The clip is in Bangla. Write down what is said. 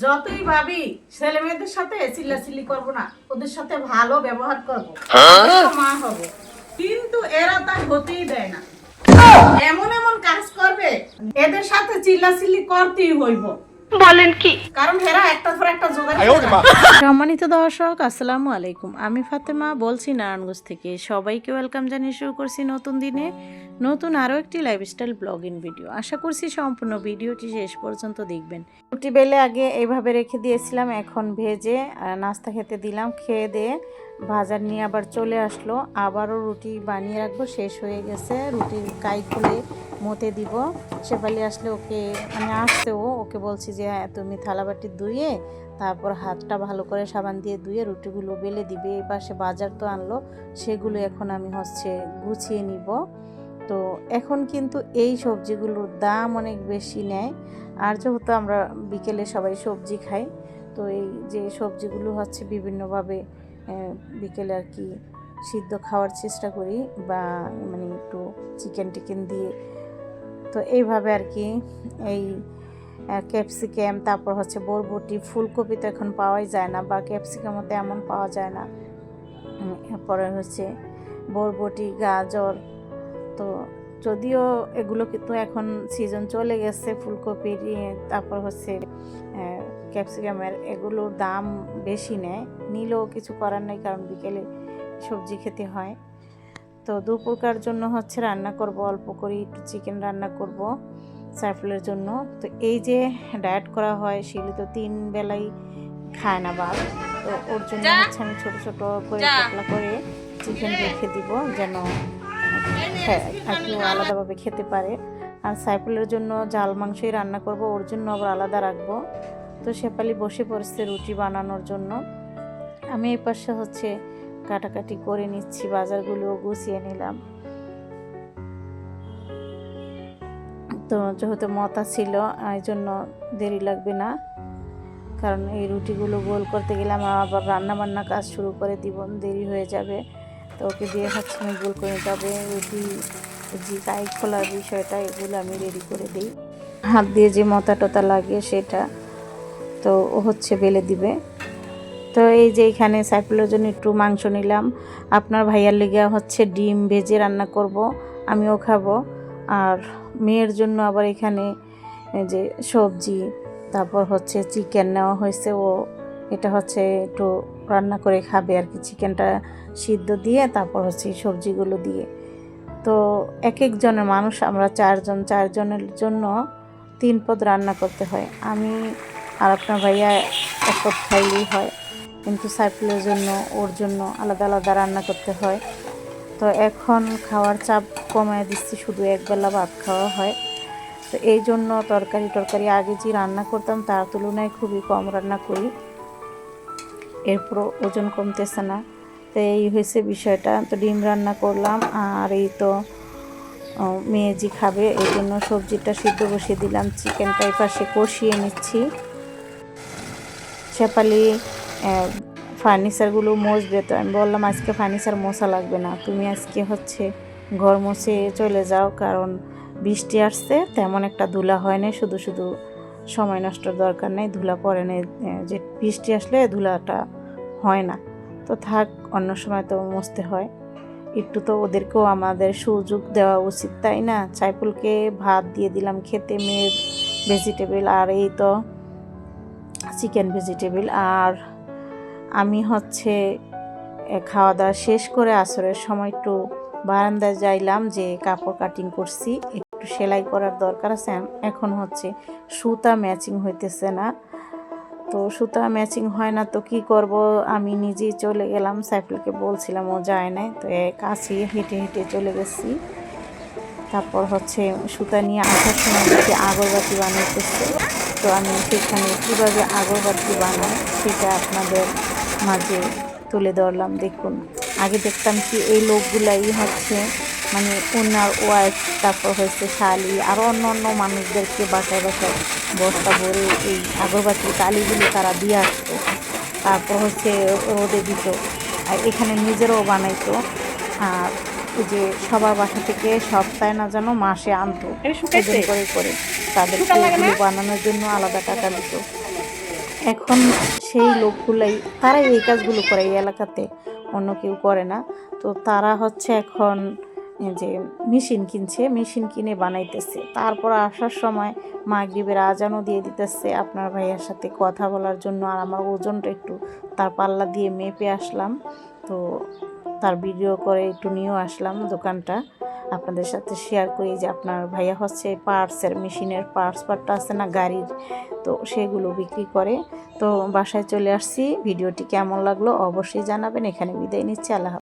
যতই ভাবি ছেলে মেয়েদের সাথে চিল্লাচিল্লি করব না, ওদের সাথে ভালো ব্যবহার করব, মা হব, কিন্তু এরা তা হতেই দেয় না। এমন এমন কাজ করবে, এদের সাথে চিল্লাচিল্লি করতেই হইব। বলেন কি? কারণ এরা একটার পর একটা জোগাড় করে। সম্মানিত দর্শক, আসসালামু আলাইকুম। আমি ফাতেমা বলছি নারায়ণগঞ্জ থেকে। সবাইকে ওয়েলকাম জানিয়ে শুরু করছি নতুন দিনে নতুন আরও একটি লাইফস্টাইল ব্লগিং ভিডিও। আশা করছি সম্পূর্ণ ভিডিওটি শেষ পর্যন্ত দেখবেন। রুটি বেলে আগে এইভাবে রেখে দিয়েছিলাম, এখন ভেজে নাস্তা খেতে দিলাম। খেয়ে দিয়ে বাজার নিয়ে আবার চলে আসলো। আবারও রুটি বানিয়ে রাখবো, শেষ হয়ে গেছে। রুটির কাই খুলে মতে দিব। শেফালি আসলে ওকে বলছি যে তুমি থালাবাটি ধুয়ে তারপর হাতটা ভালো করে সাবান দিয়ে ধুয়ে রুটিগুলো বেলে দিবে। এই পাশে বাজার তো আনলো, সেগুলো এখন আমি গুছিয়ে নিব। তো এখন কিন্তু এই সবজিগুলোর দাম অনেক বেশি নেয়। আর যেহেতু আমরা বিকেলে সবাই সবজি খাই, তো এই যে সবজিগুলো বিভিন্নভাবে বিকেলে আর কি সিদ্ধ খাওয়ার চেষ্টা করি, বা মানে একটু চিকেন টিকেন দিয়ে। তো এইভাবে আর কি এই ক্যাপসিকাম, তারপর বরবটি, ফুলকপি তো এখন পাওয়াই যায় না, বা ক্যাপসিকামও তেমন পাওয়া যায় না। এরপরে বরবটি, গাজর, তো যদিও এগুলো কিন্তু এখন সিজন চলে গেছে ফুলকপির, তারপর ক্যাপসিকামের, এগুলোর দাম বেশি নেয়। নিলেও কিছু করার নেই, কারণ বিকেলে সবজি খেতে হয়। তো দুপুরকার জন্য রান্না করব, অল্প করে একটু চিকেন রান্না করব সাইফুলের জন্য। তো এই যে ডায়েট করা হয়, সেগুলি তো 3 বেলাই খায় না ভাত। তো ওর জন্য আমি ছোট ছোট করে পাতলা করে চিকেন রেখে দিব, যেন আর কি আলাদাভাবে খেতে পারে। আর সাইফুলের জন্য জাল মাংসই রান্না করব, ওর জন্য আবার আলাদা রাখবো। তো শেফালি বসে পড়ছে রুটি বানানোর জন্য। আমি এই পাশে কাটাকাটি করে নিচ্ছি, বাজারগুলো গুছিয়ে নিলাম। তো যেহেতু মতা ছিল, এই জন্য দেরি লাগবে না, কারণ এই রুটিগুলো গোল করতে গেলে আমার আবার রান্নাবান্না কাজ শুরু করে দিব, দেরি হয়ে যাবে। তো ওকে দিয়ে আমি গোল করে নিতে হবে। রুটি যে কাই খোলার বিষয়টা, এগুলো আমি রেডি করে দিই। হাত দিয়ে যে মতা টতা লাগে সেটা তো ও বেলে দিবে। তো এই যে এখানে সাইফুলের জন্য একটু মাংস নিলাম। আপনার ভাইয়ার লেগে ডিম ভেজে রান্না করব, আমিও খাবো। আর মেয়ের জন্য আবার এখানে যে সবজি, তারপর চিকেন নেওয়া হয়েছে। ও এটা একটু রান্না করে খাবে আর কি, চিকেনটা সিদ্ধ দিয়ে তারপর সবজিগুলো দিয়ে। তো এক একজনের মানুষ, আমরা 4 জন, 4 জনের জন্য 3 পদ রান্না করতে হয়। আমি আর আপনার ভাইয়া 1 পদ খাইলেই হয়, কিন্তু সাইফুলের জন্য, ওর জন্য আলাদা আলাদা রান্না করতে হয়। তো এখন খাওয়ার চাপ কমায় দিচ্ছি, শুধু একবেলা ভাত খাওয়া হয়। তো এই জন্য তরকারি আগে যে রান্না করতাম তার তুলনায় খুবই কম রান্না করি, এরপরও ওজন কমতেছে না। তো এই হয়েছে বিষয়টা। তো ডিম রান্না করলাম, আর এই তো মেয়ে যে খাবে এই জন্য সবজিটা সিদ্ধ বসিয়ে দিলাম। চিকেনটা এই পাশে কষিয়ে নিচ্ছি। শেফালি ফার্নিচারগুলো মুছবে, তো আমি বললাম আজকে ফার্নিচার মোছা লাগবে না, তুমি আজকে ঘর মুছে চলে যাও, কারণ বৃষ্টি আসছে, তেমন একটা ধুলা হয় না, শুধু শুধু সময় নষ্টর দরকার নেই, ধুলা পড়ে নেই, যে বৃষ্টি আসলে ধুলাটা হয় না। তো থাক, অন্য সময় তো মুছতে হয়। একটু তো ওদেরকেও আমাদের সুযোগ দেওয়া উচিত, তাই না? সাইফুলকে ভাত দিয়ে দিলাম খেতে, মেয়ের ভেজিটেবল, আর এই তো চিকেন ভেজিটেবল। আর আমি খাওয়া দাওয়া শেষ করে আসরের সময় একটু বারান্দায় যাইলাম, যে কাপড় কাটিং করছি, একটু সেলাই করার দরকার আছে। এখন সুতা ম্যাচিং হইতেছে না, তো সুতা ম্যাচিং হয় না, তো কি করব, আমি নিজেই চলে গেলাম। সাইফুলকে বলছিলাম, ও যায় নাই, তো কাছে হেঁটে হেঁটে চলে গেছি। তারপর সুতা নিয়ে আসার সময় দেখি আগরবাতি বানাইতেছে। তো আমি সেখানে কীভাবে আগরবাতি বানাই সেটা আপনাদের মাঝে তুলে ধরলাম। দেখুন, আগে দেখতাম কি এই লোকগুলাই মানে ওনার ওয়াইফ, তারপর শালি, আরও অন্য অন্য মানুষদেরকে বাসায় বাসায় বস্তা ভরে এই আগরবাতির কালিগুলো তারা দিয়ে আসতো, তারপর রোদে দিত, আর এখানে নিজেরাও বানাইতো। আর এই যে সবার বাসা থেকে সপ্তাহে না যেন মাসে আনতো, ওজন করে করে তাদেরকে এগুলো বানানোর জন্য আলাদা টাকা দিত। এখন সেই লোকগুলাই তারাই এই কাজগুলো করে এই এলাকাতে, অন্য কেউ করে না। তো তারা হচ্ছে এখন এই যে মেশিন কিনছে, মেশিন কিনে বানাইতেছে। তারপর আসার সময় মাগরিবের আজানও দিয়ে দিতেছে আপনার ভাইয়ার সাথে কথা বলার জন্য। আর আমার ওজনটা একটু তার পাল্লা দিয়ে মেপে আসলাম, তো তার ভিডিও করে একটু নিয়েও আসলাম দোকানটা আপনাদের সাথে শেয়ার করি। যে আপনার ভাইয়া হচ্ছে পার্টসের, মেশিনের পার্টটা আছে না গাড়ির, তো সেগুলো বিক্রি করে। তো বাসায় চলে আসছি। ভিডিওটি কেমন লাগলো অবশ্যই জানাবেন। এখানে বিদায় নিচ্ছি। আল্লাহ হাফেজ।